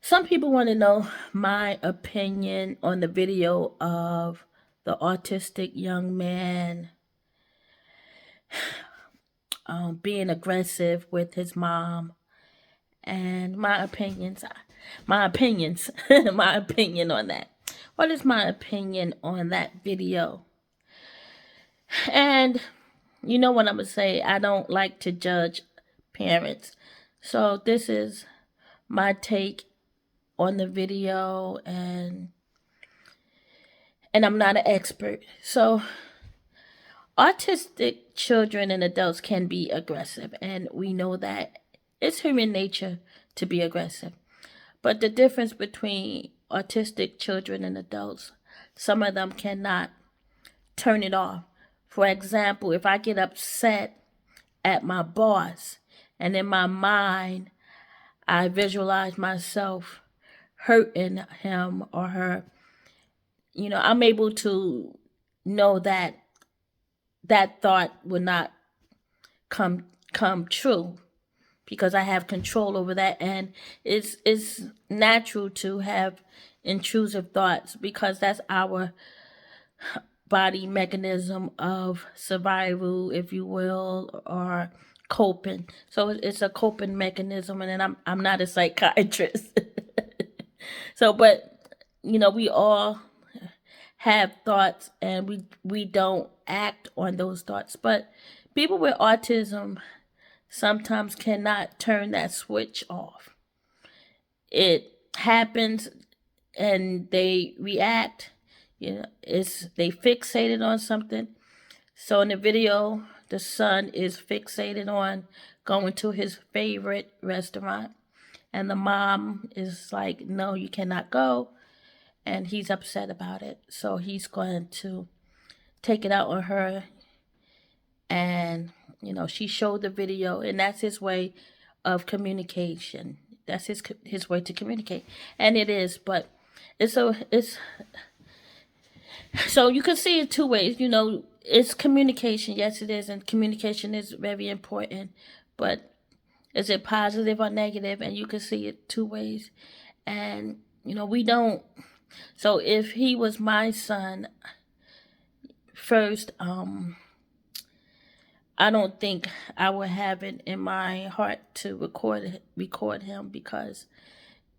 Some people want to know my opinion on the video of the autistic young man being aggressive with his mom, and my opinions, my opinion on that. What is my opinion on that video? And you know what I'm gonna say? I don't like to judge parents, so this is my take on the video, and I'm not an expert. So autistic children and adults can be aggressive, and we know that it's human nature to be aggressive. But the difference between autistic children and adults, some of them cannot turn it off. For example, if I get upset at my boss and in my mind I visualize myself hurting him or her, I'm able to know that that thought will not come true because I have control over that, and it's natural to have intrusive thoughts because that's our body mechanism of survival, if you will, or coping. So it's a coping mechanism, and then I'm not a psychiatrist. So, but we all have thoughts, and we don't act on those thoughts. But people with autism sometimes cannot turn that switch off. It happens and they react. They fixated on something. So in the video, the son is fixated on going to his favorite restaurant, and the mom is like, no, you cannot go, and he's upset about it. So he's going to take it out on her, and she showed the video, and that's his way of communication. That's his way to communicate, and it is. But it's so you can see it two ways. It's communication. Yes, it is, and communication is very important. But is it positive or negative? And you can see it two ways. And we don't. So if he was my son, first, I don't think I would have it in my heart to record him, because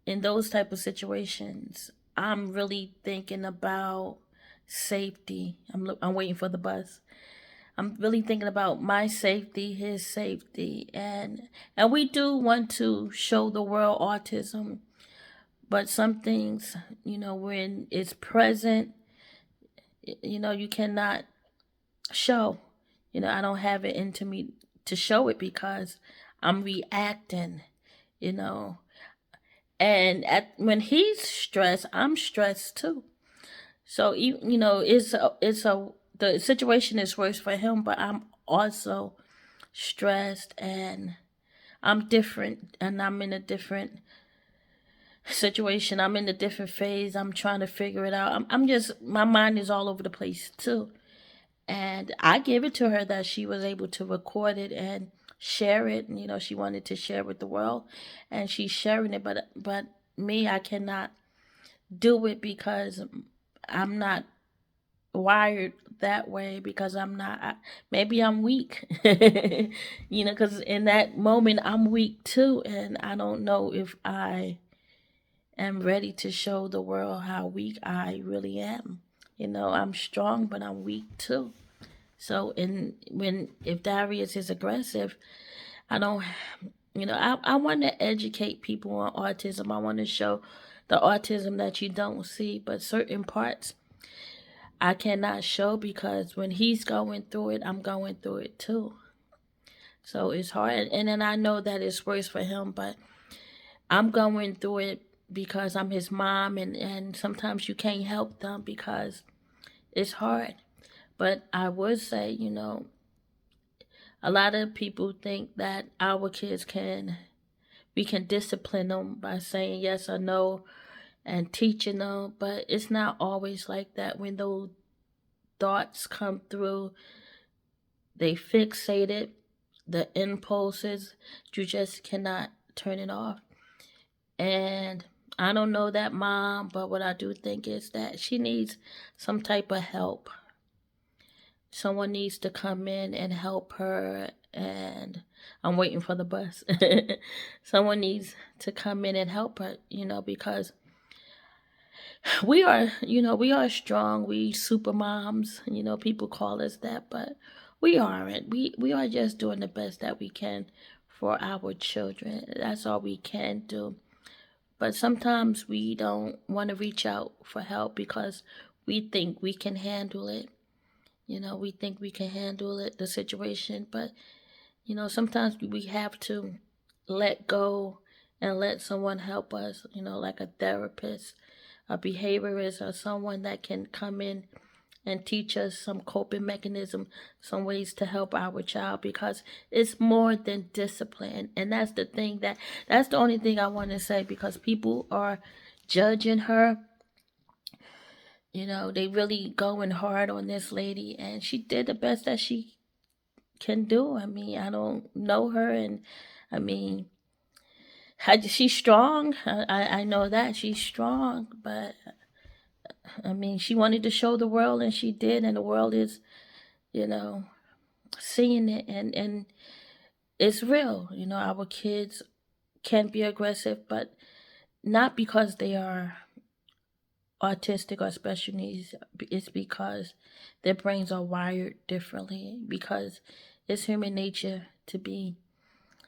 in those type of situations, I'm really thinking about safety. I'm waiting for the bus. I'm really thinking about my safety, his safety, and we do want to show the world autism, but some things, when it's present, you cannot show. I don't have it into me to show it because I'm reacting, and when he's stressed, I'm stressed too. So the situation is worse for him, but I'm also stressed, and I'm different, and I'm in a different situation. I'm in a different phase. I'm trying to figure it out. I'm just, my mind is all over the place too. And I gave it to her that she was able to record it and share it. And, she wanted to share with the world, and she's sharing it. But me, I cannot do it because I'm not wired that way, because maybe I'm weak, because in that moment I'm weak too. And I don't know if I am ready to show the world how weak I really am. I'm strong, but I'm weak too. So, if Darius is aggressive, I don't, I want to educate people on autism. I want to show the autism that you don't see, but certain parts I cannot show, because when he's going through it, I'm going through it too. So it's hard, and then I know that it's worse for him, but I'm going through it because I'm his mom, and sometimes you can't help them because it's hard. But I would say, a lot of people think that our kids we can discipline them by saying yes or no and teaching them, but it's not always like that. When those thoughts come through, they fixate it, the impulses, you just cannot turn it off. And I don't know that mom, but what I do think is that she needs some type of help. Someone needs to come in and help her, and I'm waiting for the bus. Someone needs to come in and help her, because we are strong. We super moms, people call us that, but we aren't. We are just doing the best that we can for our children. That's all we can do. But sometimes we don't want to reach out for help because we think we can handle it. We think we can handle it, the situation, but sometimes we have to let go and let someone help us, like a therapist, a behaviorist, or someone that can come in and teach us some coping mechanism, some ways to help our child, because it's more than discipline. And that's the only thing I want to say, because people are judging her. They really going hard on this lady, and she did the best that she can do. I mean, I don't know her, and I mean, she's strong. I know that she's strong, but I mean, she wanted to show the world, and she did, and the world is, you know, seeing it, and it's real. Our kids can be aggressive, but not because they are autistic or special needs. It's because their brains are wired differently, because it's human nature to be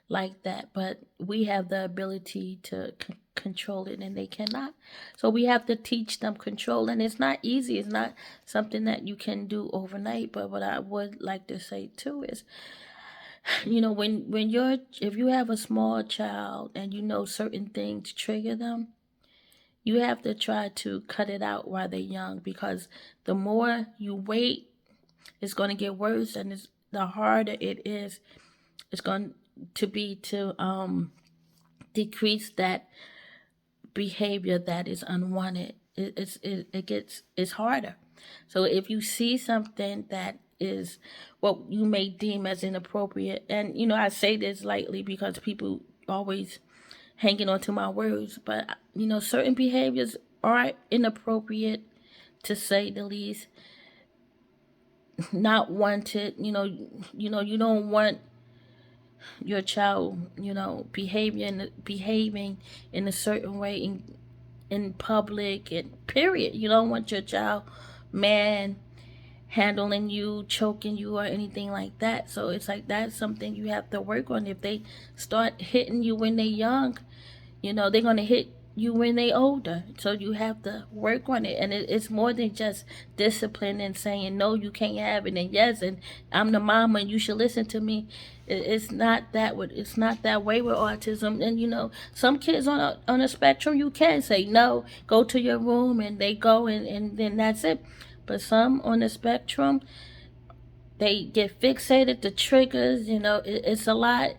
like that, but we have the ability to control it and they cannot. So we have to teach them control, and it's not easy. It's not something that you can do overnight. But what I would like to say too is, when you're if you have a small child and certain things trigger them, you have to try to cut it out while they're young, because the more you wait, it's going to get worse, and the harder it is. It's going to be to decrease that behavior that is unwanted. It's harder. So if you see something that is what you may deem as inappropriate, and I say this lightly because people always hanging on to my words, but certain behaviors are inappropriate, to say the least, not wanted. You don't want your child, behaving in a certain way in public, and period. You don't want your child man handling you, choking you, or anything like that. So it's like that's something you have to work on. If they start hitting you when they're young, they're going to hit you when they older. So you have to work on it, and it's more than just discipline and saying no, you can't have it, and yes, and I'm the mama and you should listen to me. It's not that it's not that way with autism. And some kids on a spectrum, you can say no, go to your room, and they go, and then that's it. But some on the spectrum, they get fixated, the triggers, it's a lot.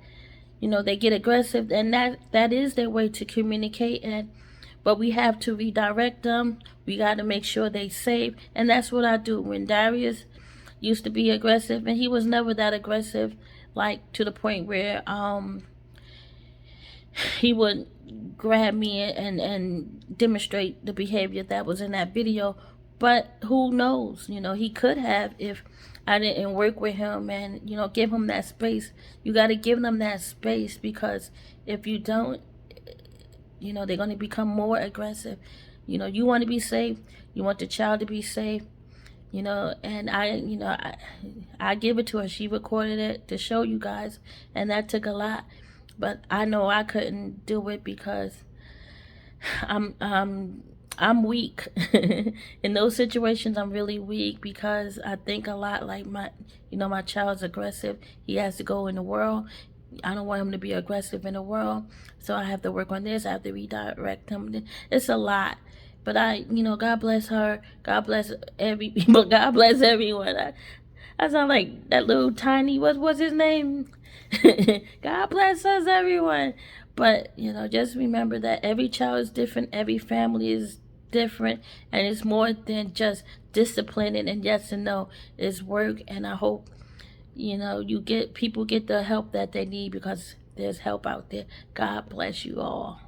They get aggressive, and that is their way to communicate. And but we have to redirect them. We got to make sure they safe, and that's what I do. When Darius used to be aggressive, and he was never that aggressive, like to the point where he would grab me and demonstrate the behavior that was in that video. But who knows? He could have, if I didn't work with him and give him that space. You got to give them that space, because if you don't, they're going to become more aggressive. You want to be safe. You want the child to be safe. And I give it to her. She recorded it to show you guys, and that took a lot. But I know I couldn't do it because I'm weak. In those situations, I'm really weak, because I think a lot like my child's aggressive. He has to go in the world. I don't want him to be aggressive in the world. So I have to work on this. I have to redirect him. It's a lot. But God bless her. God bless but God bless everyone. I sound like that little tiny, what was his name? God bless us, everyone. But, just remember that every child is different. Every family is different. And it's more than just disciplining and yes and no. It's work. And I hope, people get the help that they need, because there's help out there. God bless you all.